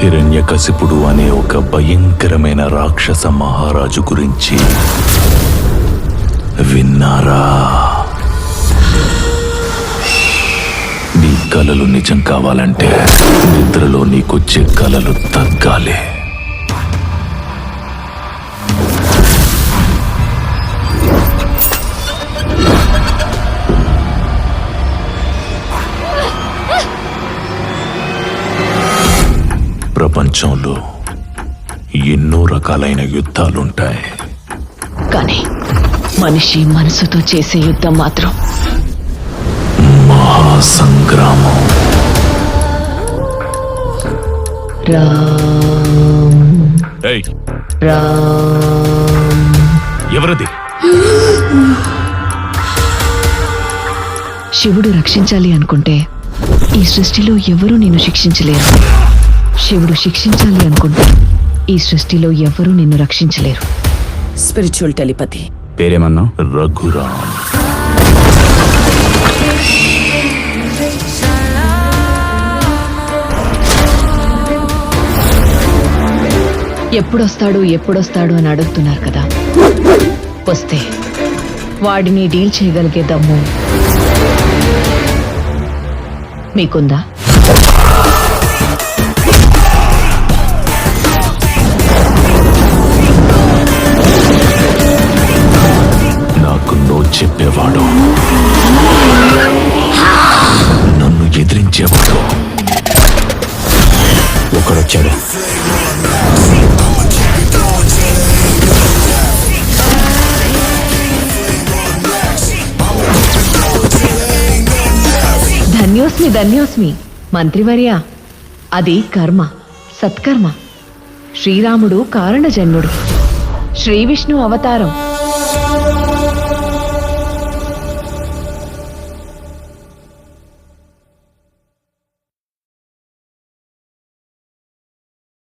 హిరణ్యకశిపుడు అనే ఒక భయంకరమైన రాక్షస మహారాజు గురించి విన్నారా? నీ కలలు నిజం కావాలంటే నిద్రలో నీకొచ్చే కలలు తగ్గాలి. ప్రపంచంలో ఎన్నో రకాలైన యుద్ధాలుంటాయి, కానీ మనిషి మనసుతో చేసే యుద్ధం మాత్రం మహాసంగ్రామం. ఎవరది? శివుడు రక్షించాలి అనుకుంటే ఈ సృష్టిలో ఎవరూ నిన్ను శిక్షించలేరు. శివుడు శిక్షించాలి అనుకుంటే ఈ సృష్టిలో ఎవరూ నిన్ను రక్షించలేరు. Spiritual telepathy. పేరేమన్నా? రఘురామ్. ఎప్పుడొస్తాడు అని అడుగుతున్నారు కదా, వస్తే వాడిని డీల్ చేయగలిగే దమ్ము మీకుందా? నాకు నో చెప్పేవాడు, నన్ను ఎదిరించేవాడు ఒకడొచ్చాడు. ధన్యోస్మి మంత్రివర్య. అది కర్మ, సత్కర్మ. శ్రీరాముడు కారణ జన్ముడు, శ్రీ విష్ణు అవతారం.